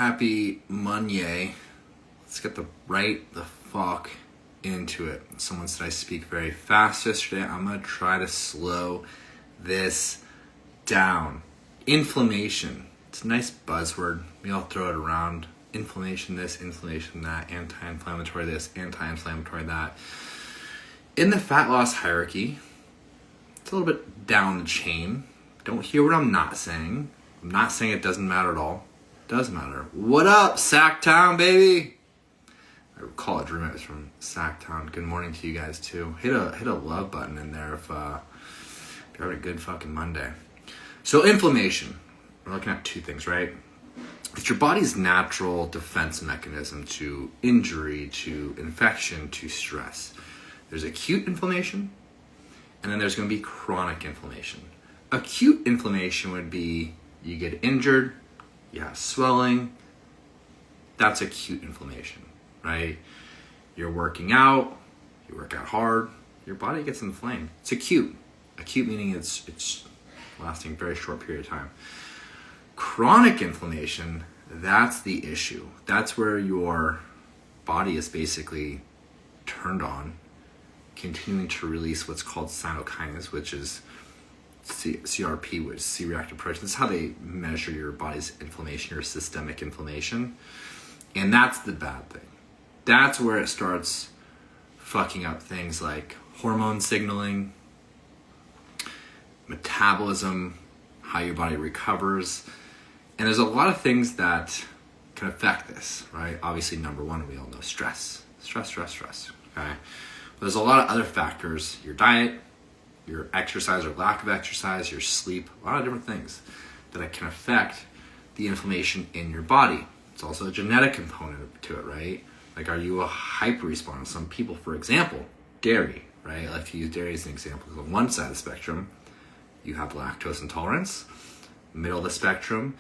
Happy Monday. Let's get the fuck into it. Someone said I speak very fast yesterday. I'm going to try to slow this down. Inflammation. It's a nice buzzword. We all throw it around. Inflammation this, inflammation that, anti-inflammatory this, anti-inflammatory that. In the fat loss hierarchy, it's a little bit down the chain. Don't hear what I'm not saying. I'm not saying it doesn't matter at all. It does matter. What up, Sacktown, baby? I college roommates from Sacktown. Good morning to you guys too. Hit a love button in there if you're having a good fucking Monday. So inflammation. We're looking at two things, right? It's your body's natural defense mechanism to injury, to infection, to stress. There's acute inflammation, and then there's going to be chronic inflammation. Acute inflammation would be you get injured, you have swelling. That's acute inflammation, right? You're working out, you work out hard, your body gets inflamed. It's acute. Acute meaning it's lasting a very short period of time. Chronic inflammation, that's the issue. That's where your body is basically turned on, continuing to release what's called cytokines, which is CRP, which is C-reactive protein. This is how they measure your body's inflammation, your systemic inflammation. And that's the bad thing. That's where it starts fucking up things like hormone signaling, metabolism, how your body recovers. And there's a lot of things that can affect this, right? Obviously, number one, we all know stress. Stress, okay? But there's a lot of other factors, your diet, your exercise or lack of exercise, your sleep, a lot of different things that can affect the inflammation in your body. It's also a genetic component to it, right? Like, are you a hyper responder? Some people, for example, dairy, right? I like to use dairy as an example. On one side of the spectrum, you have lactose intolerance. Middle of the spectrum,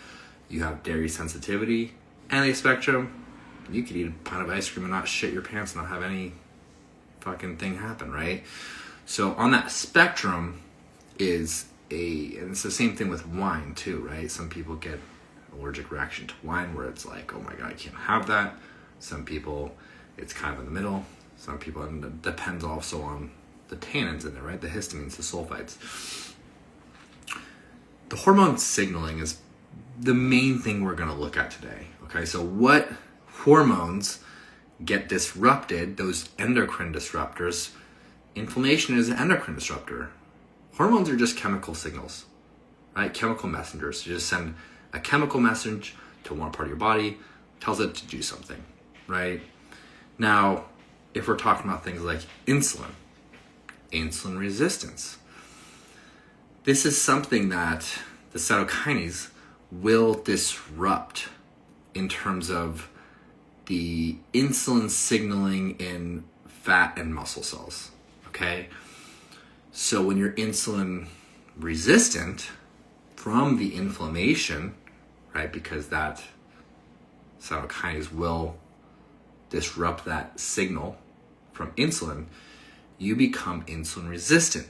you have dairy sensitivity. End of the spectrum, you could eat a pint of ice cream and not shit your pants and not have any fucking thing happen, right? So on that spectrum and it's the same thing with wine too, right? Some people get an allergic reaction to wine where it's like, oh my God, I can't have that. Some people, it's kind of in the middle. Some people, and it depends also on the tannins in there, right? The histamines, the sulfites. The hormone signaling is the main thing we're going to look at today, okay? So what hormones get disrupted, those endocrine disruptors? Inflammation is an endocrine disruptor. Hormones are just chemical signals, right? Chemical messengers. You just send a chemical message to one part of your body, tells it to do something, right? Now, if we're talking about things like insulin resistance, this is something that the cytokines will disrupt in terms of the insulin signaling in fat and muscle cells. Okay, so when you're insulin resistant from the inflammation, right, because that cytokines will disrupt that signal from insulin, you become insulin resistant.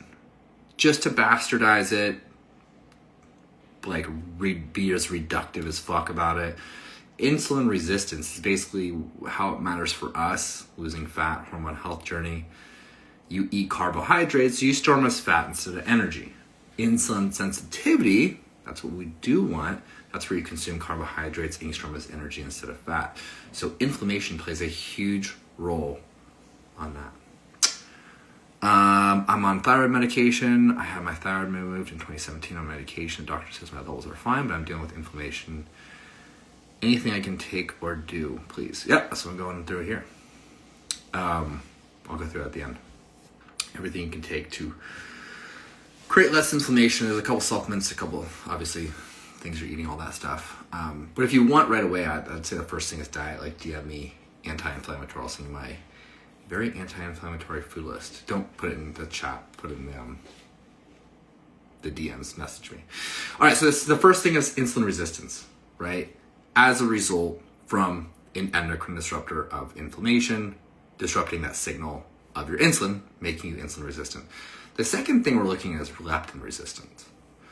Just to bastardize it, like be as reductive as fuck about it, insulin resistance is basically how it matters for us, losing fat, hormone health journey. You eat carbohydrates, so you store them as fat instead of energy. Insulin sensitivity, that's what we do want. That's where you consume carbohydrates and you store them as energy instead of fat. So inflammation plays a huge role on that. I'm on thyroid medication. I had my thyroid removed in 2017 on medication. The doctor says my levels are fine, but I'm dealing with inflammation. Anything I can take or do, please? Yep, that's what I'm going through here. I'll go through it at the end. Everything you can take to create less inflammation. There's a couple supplements, a couple, obviously, things you're eating, all that stuff. But if you want right away, I'd say the first thing is diet. Like, do you have any anti-inflammatory? I'll send you my very anti-inflammatory food list. Don't put it in the chat. Put it in the DMs. Message me. All right, so the first thing is insulin resistance, right? As a result from an endocrine disruptor of inflammation, disrupting that signal of your insulin, making you insulin resistant. The second thing we're looking at is leptin resistance.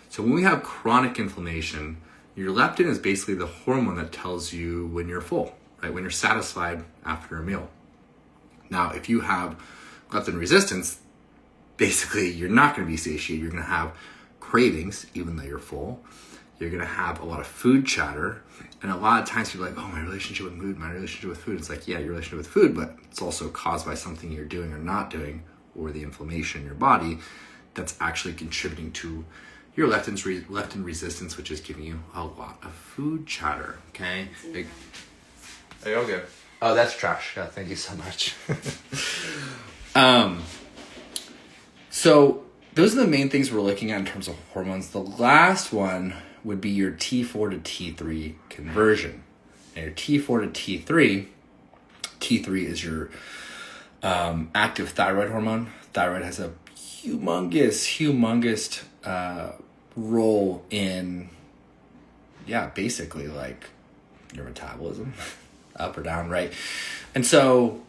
So when we have chronic inflammation, Your leptin is basically the hormone that tells you when you're full, right? When you're satisfied after a meal. Now, if you have leptin resistance, basically you're not going to be satiated. You're going to have cravings, even though you're full. You're going to have a lot of food chatter. And a lot of times people are like, oh, my relationship with food, my relationship with food. It's like, yeah, your relationship with food, but it's also caused by something you're doing or not doing, or the inflammation in your body that's actually contributing to your leptin resistance, which is giving you a lot of food chatter, okay? Are you all good? Oh, that's trash. Yeah, thank you so much. So those are the main things we're looking at in terms of hormones. The last one would be your T4 to T3 conversion. Now your T4 to T3 is your active thyroid hormone. Thyroid has a humongous role in, basically like your metabolism, up or down, right? And so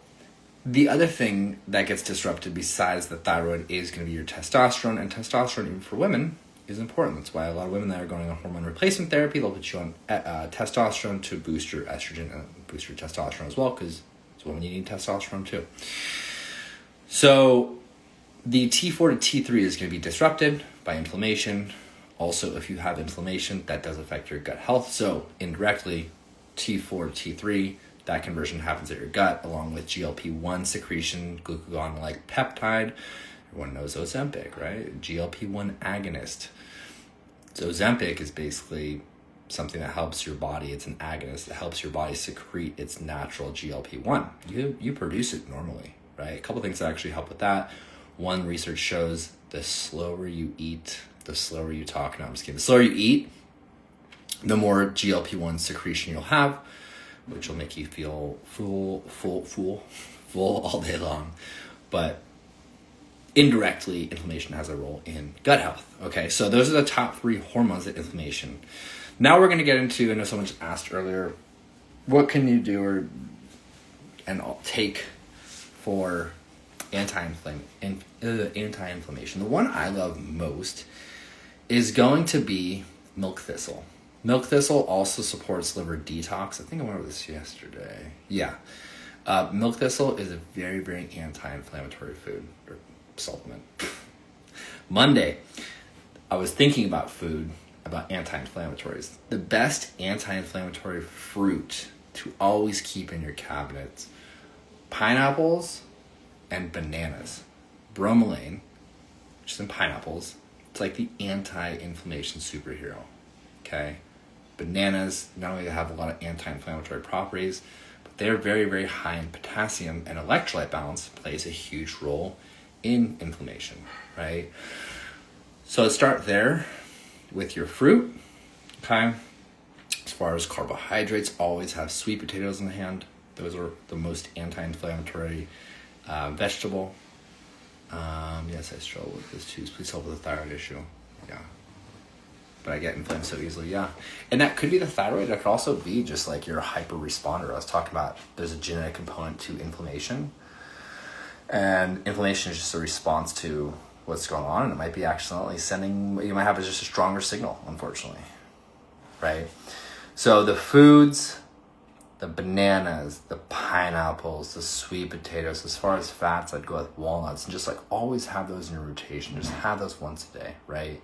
the other thing that gets disrupted besides the thyroid is going to be your testosterone, and testosterone, even for women, is important. That's why a lot of women that are going on hormone replacement therapy, they'll put you on testosterone to boost your estrogen and boost your testosterone as well, because as women, you need testosterone too. So the T4 to T3 is going to be disrupted by inflammation. Also, if you have inflammation, that does affect your gut health. So indirectly, T4 to T3, that conversion happens at your gut, along with GLP-1 secretion, glucagon-like peptide. Everyone knows Ozempic, right? GLP-1 agonist. So Ozempic is basically something that helps your body. It's an agonist that helps your body secrete its natural GLP-1. You produce it normally, right? A couple things that actually help with that. One, research shows the slower you eat, the slower you talk. No, I'm just kidding. The slower you eat, the more GLP-1 secretion you'll have, which will make you feel full all day long. But indirectly, inflammation has a role in gut health. Okay, so those are the top 3 hormones of inflammation. Now we're going to get into, I know someone just asked earlier, what can you do and take for anti-inflammation? The one I love most is going to be milk thistle. Milk thistle also supports liver detox. I think I went over this yesterday. Yeah. Milk thistle is a very, very anti-inflammatory food or supplement. Monday, I was thinking about food, about anti-inflammatories. The best anti-inflammatory fruit to always keep in your cabinets: pineapples and bananas. Bromelain, which is in pineapples, it's like the anti-inflammation superhero. Okay? Bananas, not only have a lot of anti-inflammatory properties, but they're very, very high in potassium, and electrolyte balance plays a huge role in inflammation, right? So let's start there with your fruit, okay? As far as carbohydrates, always have sweet potatoes in the hand. Those are the most anti-inflammatory vegetable. Yes, I struggle with this too. Please help with the thyroid issue. Yeah. But I get inflamed so easily, yeah. And that could be the thyroid. It could also be just like you're a hyper responder. I was talking about there's a genetic component to inflammation. And inflammation is just a response to what's going on. And it might be accidentally sending, you might have just a stronger signal, unfortunately. Right? So the foods, the bananas, the pineapples, the sweet potatoes, as far as fats, I'd go with walnuts. And just like always have those in your rotation. Just have those once a day, right?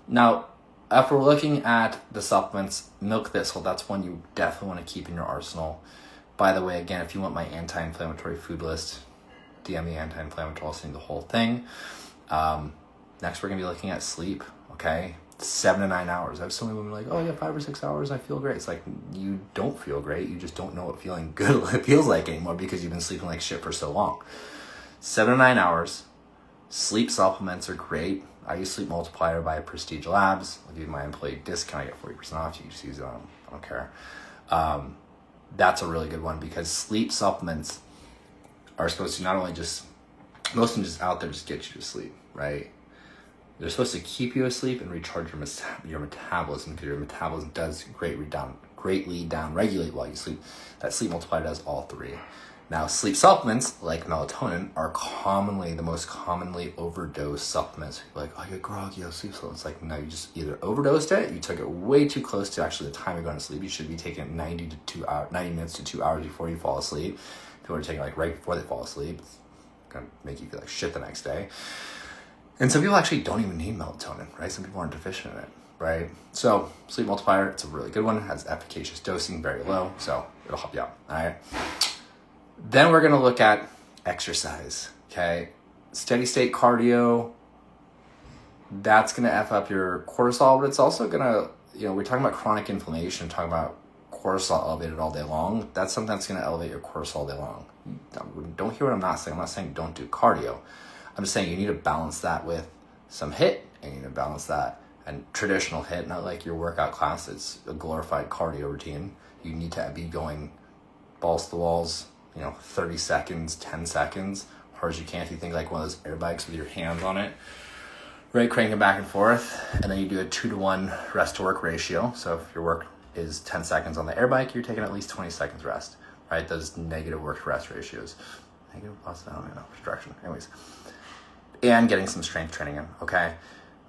Now, if we're looking at the supplements, milk thistle, that's one you definitely want to keep in your arsenal. By the way, again, if you want my anti-inflammatory food list, DM the anti-inflammatory, I'll send you the whole thing. Next, we're going to be looking at sleep, okay? 7 to 9 hours. I have so many women like, oh yeah, 5 or 6 hours, I feel great. It's like, you don't feel great. You just don't know what feeling good feels like anymore because you've been sleeping like shit for so long. 7 to 9 hours. Sleep supplements are great. I use Sleep Multiplier by Prestige Labs. I'll give you my employee discount. I get 40% off. You can just use it on. I don't care. That's a really good one because sleep supplements are supposed to not only just, most of them just out there just get you to sleep, right? They're supposed to keep you asleep and recharge your metabolism because your metabolism does greatly down regulate while you sleep. That Sleep Multiplier does all 3. Now, sleep supplements like melatonin are the most commonly overdosed supplements. You're like, oh, you're groggy, sleep supplements. Like, no, you just either overdosed it, you took it way too close to actually the time you're going to sleep. You should be taking it 90 minutes to 2 hours before you fall asleep. People are taking it like right before they fall asleep. It's going to make you feel like shit the next day. And some people actually don't even need melatonin, right? Some people aren't deficient in it, right? So sleep multiplier, it's a really good one. It has efficacious dosing, very low. So it'll help you out, all right? Then we're going to look at exercise, okay? Steady state cardio, that's going to F up your cortisol, but it's also going to, we're talking about chronic inflammation, talking about cortisol elevated all day long. That's something that's going to elevate your cortisol all day long. Don't hear what I'm not saying. I'm not saying don't do cardio. I'm just saying you need to balance that with some HIIT, and you need to balance that and traditional HIIT, not like your workout class. It's a glorified cardio routine. You need to be going balls to the walls, 30 seconds, 10 seconds, hard as you can. If you think like one of those air bikes with your hands on it, right, cranking back and forth, and then you do a 2-to-1 rest to work ratio. So if your work is 10 seconds on the air bike, you're taking at least 20 seconds rest, right? Those negative work to rest ratios. Negative plus, I don't know, which direction. Anyways, and getting some strength training in, okay?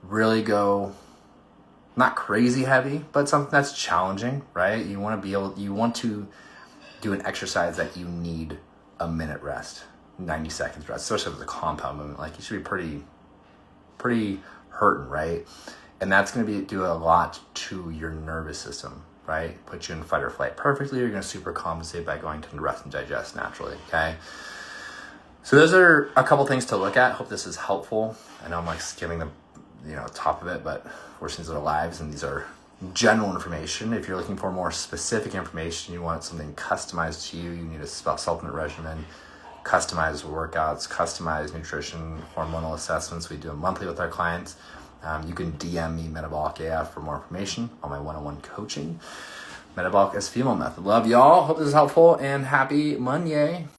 Really go, not crazy heavy, but something that's challenging, right? You want to do an exercise that you need a minute rest, 90 seconds rest, especially with a compound movement. Like, you should be pretty hurting, right? And that's going to do a lot to your nervous system, right? Put you in fight or flight perfectly. You're going to super compensate by going to rest and digest naturally, okay? So those are a couple things to look at. Hope this is helpful. I know I'm like skimming the top of it, but these are lives and these are general information. If you're looking for more specific information, you want something customized to you, you need a supplement regimen, customized workouts, customized nutrition, hormonal assessments. We do them monthly with our clients. You can DM me Metabolic AF for more information on my one-on-one coaching. Metabolic as Female Method. Love y'all. Hope this is helpful, and happy Monday.